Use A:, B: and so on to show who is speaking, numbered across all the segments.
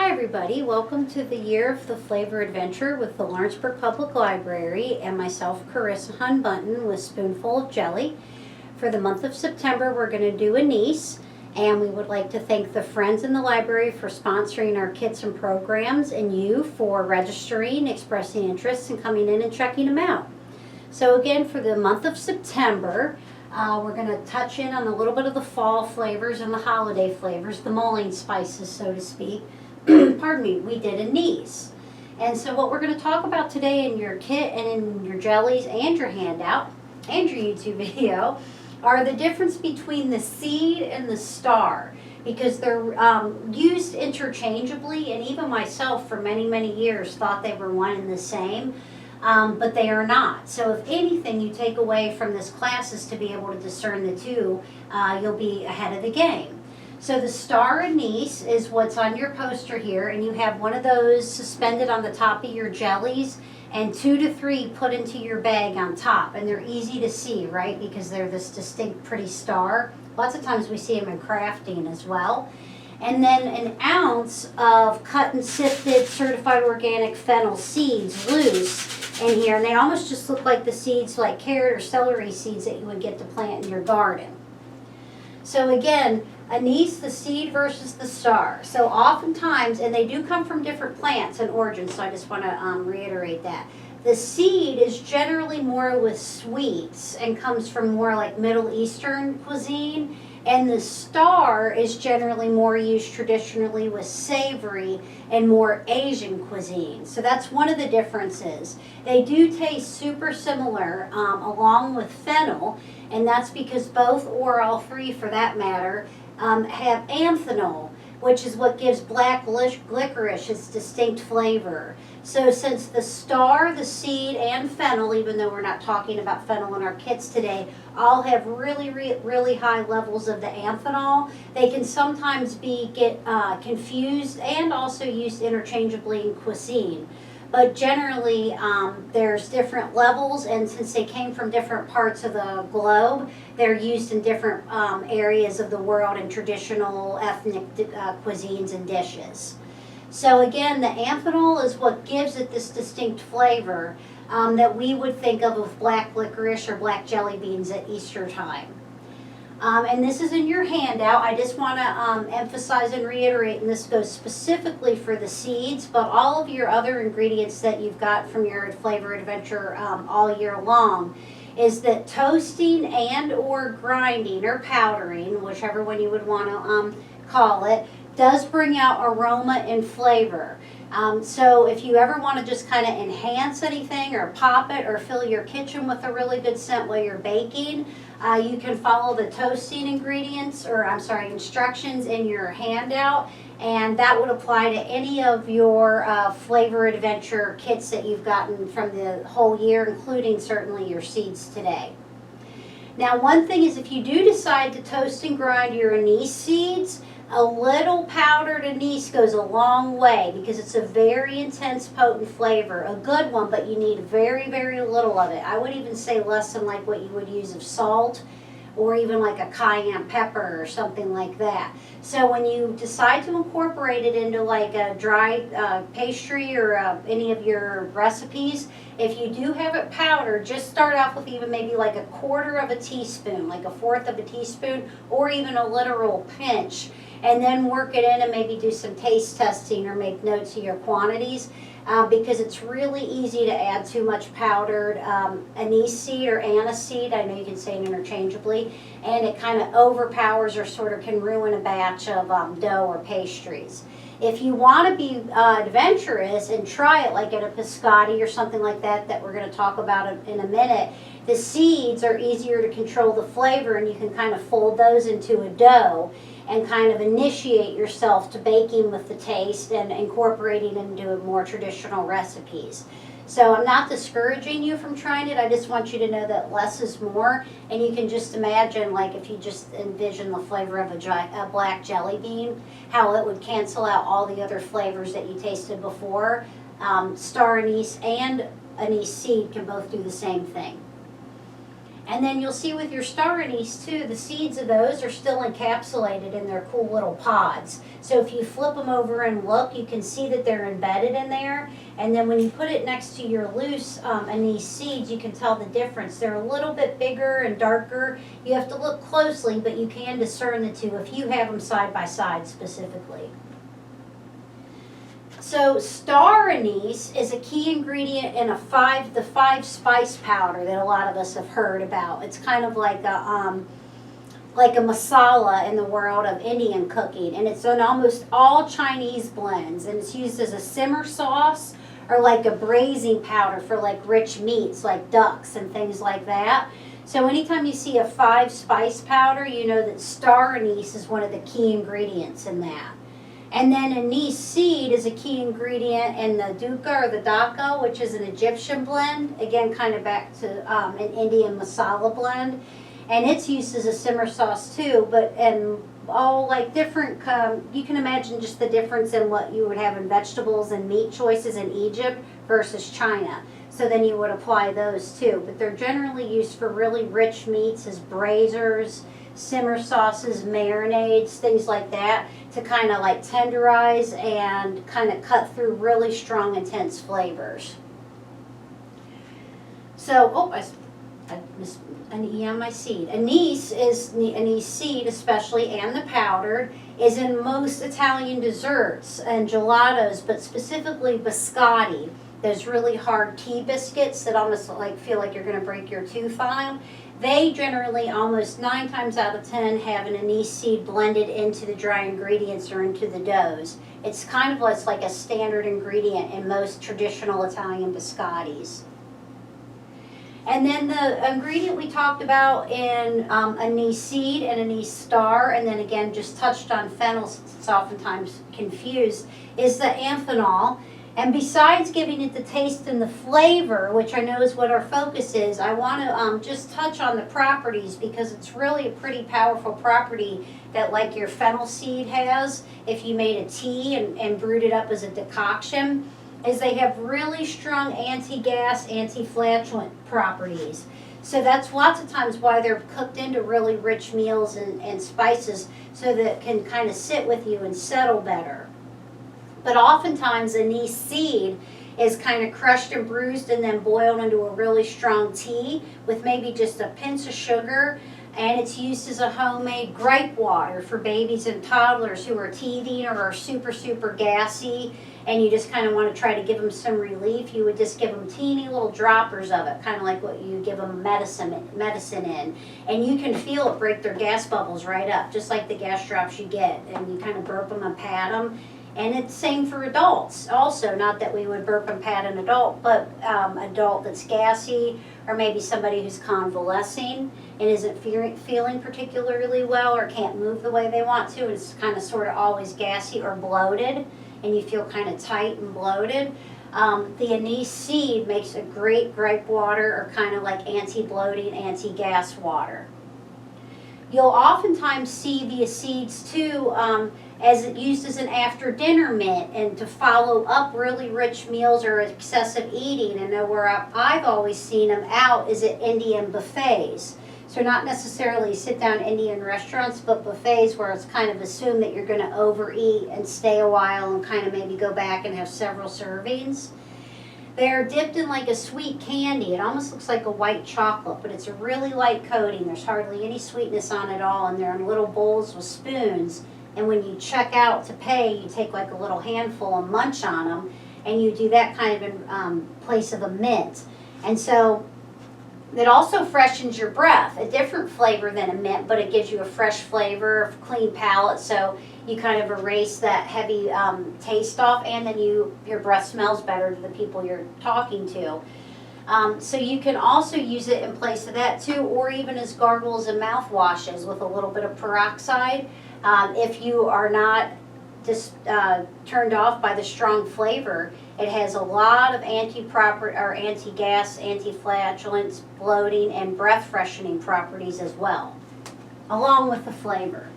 A: Hi everybody, welcome to the Year of the Flavor Adventure with the Lawrenceburg Public Library and myself, Carisa Bunten, with Spoonful of Jelly. For the month of September, we're going to do anise, and we would like to thank the friends in the library for sponsoring our kits and programs, and you for registering, expressing interest, and coming in and checking them out. So again, for the month of September, we're going to touch in on a little bit of the fall flavors and the holiday flavors, the mulling spices, so to speak. Pardon me, we did anise. And so what we're going to talk about today in your kit and in your jellies and your handout and your YouTube video are the difference between the seed and the star, because they're used interchangeably, and even myself for many, many years thought they were one and the same. But they are not. So if anything you take away from this class is to be able to discern the two, you'll be ahead of the game. So the Star Anise is what's on your poster here, and you have one of those suspended on the top of your jellies and 2 to 3 put into your bag on top, and they're easy to see, right, because they're this distinct pretty star. Lots of times we see them in crafting as well. And then an ounce of cut and sifted certified organic fennel seeds loose in here, and they almost just look like the seeds, like carrot or celery seeds that you would get to plant in your garden. So again, anise, the seed versus the star. So oftentimes, and they do come from different plants and origins, so I just want to reiterate that. The seed is generally more with sweets and comes from more like Middle Eastern cuisine, and the star is generally more used traditionally with savory and more Asian cuisine. So that's one of the differences. They do taste super similar along with fennel, and that's because both, or all three for that matter, have anthanol, which is what gives black licorice its distinct flavor. So since the star, the seed, and fennel, even though we're not talking about fennel in our kits today, all have really high levels of the anthanol, they can sometimes get confused and also used interchangeably in cuisine. But generally, there's different levels, and since they came from different parts of the globe, they're used in different areas of the world in traditional ethnic cuisines and dishes. So again, the anthanol is what gives it this distinct flavor that we would think of with black licorice or black jelly beans at Easter time. And this is in your handout. I just want to emphasize and reiterate, and this goes specifically for the seeds, but all of your other ingredients that you've got from your flavor adventure all year long, is that toasting and or grinding or powdering, whichever one you would want to call it, does bring out aroma and flavor. So if you ever want to just kind of enhance anything or pop it or fill your kitchen with a really good scent while you're baking, you can follow the toasting instructions in your handout, and that would apply to any of your flavor adventure kits that you've gotten from the whole year, including certainly your seeds today. Now, one thing is, if you do decide to toast and grind your anise seeds, a little powdered anise goes a long way because it's a very intense, potent flavor. A good one, but you need very little of it. I would even say less than like what you would use of salt, or even like a cayenne pepper or something like that. So when you decide to incorporate it into like a dry pastry or any of your recipes, if you do have it powdered, just start off with even maybe like a 1/4 of a teaspoon, like a 1/4 of a teaspoon, or even a literal pinch, and then work it in and maybe do some taste testing or make notes of your quantities, because it's really easy to add too much powdered anise seed or anise seed, I know you can say it interchangeably, and it kind of overpowers or sort of can ruin a batch of dough or pastries. If you want to be adventurous and try it like at a biscotti or something like that we're going to talk about in a minute, the seeds are easier to control the flavor, and you can kind of fold those into a dough and kind of initiate yourself to baking with the taste and incorporating into more traditional recipes. So I'm not discouraging you from trying it. I just want you to know that less is more, and you can just imagine, like if you just envision the flavor of a black jelly bean, how it would cancel out all the other flavors that you tasted before. Star anise and anise seed can both do the same thing. And then you'll see with your star anise too, the seeds of those are still encapsulated in their cool little pods. So if you flip them over and look, you can see that they're embedded in there. And then when you put it next to your loose anise seeds, you can tell the difference. They're a little bit bigger and darker. You have to look closely, but you can discern the two if you have them side by side specifically. So star anise is a key ingredient in the five spice powder that a lot of us have heard about. It's kind of like a masala in the world of Indian cooking, and it's in almost all Chinese blends, and it's used as a simmer sauce or like a braising powder for like rich meats like ducks and things like that. So anytime you see a 5 spice powder, you know that star anise is one of the key ingredients in that. And then anise seed is a key ingredient in the dukkha or the daka, which is an Egyptian blend. Again, kind of back to an Indian masala blend. And it's used as a simmer sauce too, but and all like different, you can imagine just the difference in what you would have in vegetables and meat choices in Egypt versus China. So then you would apply those too. But they're generally used for really rich meats as braisers, simmer sauces, marinades, things like that, to kind of like tenderize and kind of cut through really strong, intense flavors. So, I missed an E on my seed. Anise seed, especially, and the powdered, is in most Italian desserts and gelatos, but specifically biscotti. Those really hard tea biscuits that almost like feel like you're going to break your tooth on them. They generally, almost 9 times out of 10, have an anise seed blended into the dry ingredients or into the doughs. It's kind of like a standard ingredient in most traditional Italian biscottis. And then the ingredient we talked about in anise seed and anise star, and then again just touched on fennel, since it's oftentimes confused, is the anthanol. And besides giving it the taste and the flavor, which I know is what our focus is, I want to just touch on the properties, because it's really a pretty powerful property that like your fennel seed has if you made a tea and brewed it up as a decoction, is they have really strong anti-gas, anti-flatulent properties. So that's lots of times why they're cooked into really rich meals and spices, so that it can kind of sit with you and settle better. But oftentimes anise seed is kind of crushed and bruised and then boiled into a really strong tea with maybe just a pinch of sugar, and it's used as a homemade gripe water for babies and toddlers who are teething or are super, super gassy, and you just kind of want to try to give them some relief. You would just give them teeny little droppers of it, kind of like what you give them medicine in, and you can feel it break their gas bubbles right up, just like the gas drops you get, and you kind of burp them and pat them. And it's same for adults also, not that we would burp and pat an adult, but adult that's gassy, or maybe somebody who's convalescing and isn't feeling particularly well or can't move the way they want to, and it's kind of sort of always gassy or bloated, and you feel kind of tight and bloated. The anise seed makes a great gripe water, or kind of like anti-bloating, anti-gas water. You'll oftentimes see the seeds too as used as an after dinner mint and to follow up really rich meals or excessive eating. And where I've always seen them out is at Indian buffets. So not necessarily sit down Indian restaurants, but buffets where it's kind of assumed that you're going to overeat and stay a while and kind of maybe go back and have several servings. They're dipped in like a sweet candy. It almost looks like a white chocolate, but it's a really light coating. There's hardly any sweetness on it all, and they're in little bowls with spoons. And when you check out to pay, you take like a little handful and munch on them, and you do that kind of in place of a mint. And so it also freshens your breath, a different flavor than a mint, but it gives you a fresh flavor, a clean palate, so you kind of erase that heavy taste off, and then your breath smells better to the people you're talking to. So you can also use it in place of that too, or even as gargles and mouthwashes with a little bit of peroxide. If you are not just turned off by the strong flavor, it has a lot of anti-gas, anti-flatulence, bloating, and breath freshening properties as well, along with the flavor.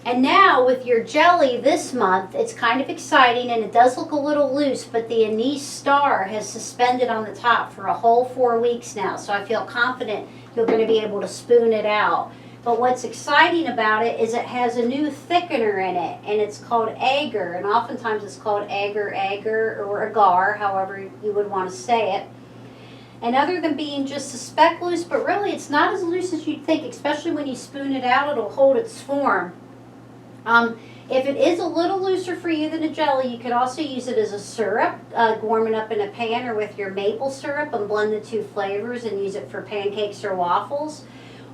A: And now with your jelly this month, it's kind of exciting and it does look a little loose, but the anise star has suspended on the top for a whole 4 weeks now. So I feel confident you're going to be able to spoon it out. But what's exciting about it is it has a new thickener in it, and it's called agar, and oftentimes it's called agar, or agar, however you would want to say it. And other than being just a speck loose, but really it's not as loose as you'd think, especially when you spoon it out, it'll hold its form. If it is a little looser for you than a jelly, you could also use it as a syrup, warm it up in a pan or with your maple syrup and blend the two flavors and use it for pancakes or waffles.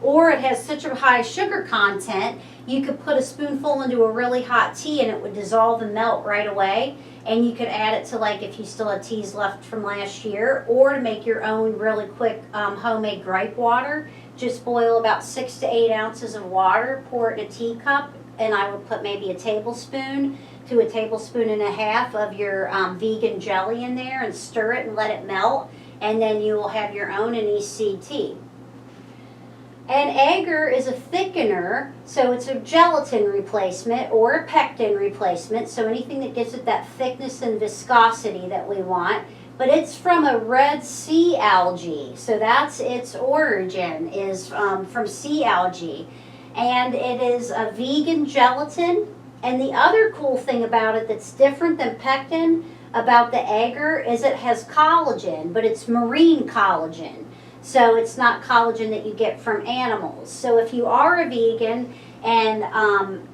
A: Or it has such a high sugar content, you could put a spoonful into a really hot tea and it would dissolve and melt right away. And you could add it to, like, if you still had teas left from last year, or to make your own really quick homemade gripe water. Just boil about 6 to 8 ounces of water, pour it in a teacup, and I would put maybe a tablespoon to a tablespoon and a half of your vegan jelly in there and stir it and let it melt, and then you will have your own anise seed tea. And agar is a thickener, so it's a gelatin replacement or a pectin replacement, so anything that gives it that thickness and viscosity that we want. But it's from a red sea algae, so that's its origin, is from sea algae. And it is a vegan gelatin. And the other cool thing about it that's different than pectin about the agar is it has collagen, but it's marine collagen. So it's not collagen that you get from animals. So if you are a vegan and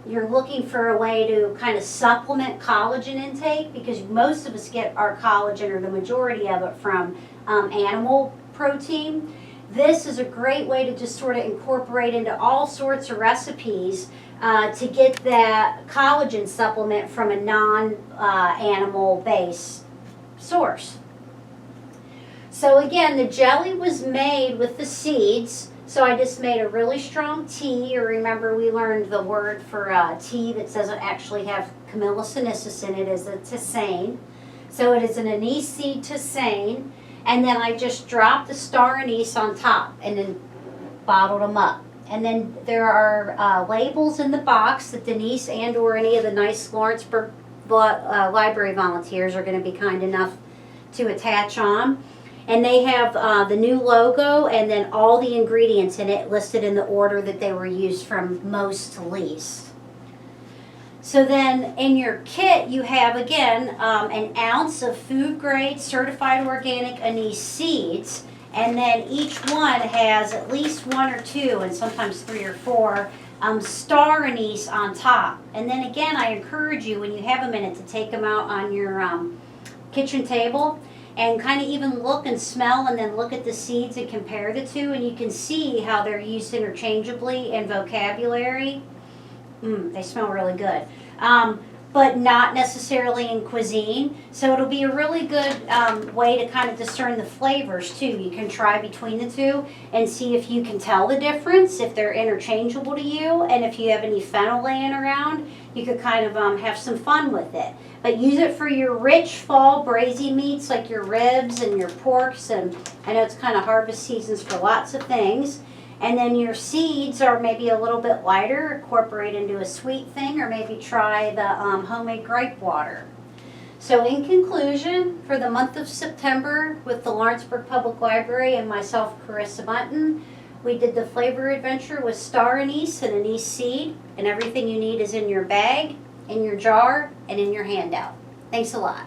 A: you're looking for a way to kind of supplement collagen intake, because most of us get our collagen, or the majority of it, from animal protein, this is a great way to just sort of incorporate into all sorts of recipes to get that collagen supplement from a non-animal based source. So again, the jelly was made with the seeds, so I just made a really strong tea. Or remember, we learned the word for tea that doesn't actually have Camellia sinensis in it is a tisane. So it is an anise seed tisane, and then I just dropped the Star Anise on top and then bottled them up. And then there are labels in the box that Denise and or any of the nice Lawrenceburg Library volunteers are going to be kind enough to attach on. And they have the new logo and then all the ingredients in it listed in the order that they were used from most to least. So then in your kit you have, again, an ounce of food grade certified organic anise seeds, and then each one has at least 1 or 2 and sometimes 3 or 4 Star Anise on top. And then again, I encourage you, when you have a minute, to take them out on your kitchen table and kind of even look and smell and then look at the seeds and compare the two, and you can see how they're used interchangeably in vocabulary. They smell really good. But not necessarily in cuisine. So it'll be a really good way to kind of discern the flavors too. You can try between the two and see if you can tell the difference, if they're interchangeable to you, and if you have any fennel laying around, you could kind of have some fun with it. But use it for your rich fall braisy meats like your ribs and your porks, and I know it's kind of harvest seasons for lots of things. And then your seeds are maybe a little bit lighter, incorporate into a sweet thing, or maybe try the homemade gripe water. So in conclusion, for the month of September with the Lawrenceburg Public Library and myself, Carisa Bunten, we did the flavor adventure with Star Anise and anise seed, and everything you need is in your bag, in your jar, and in your handout. Thanks a lot.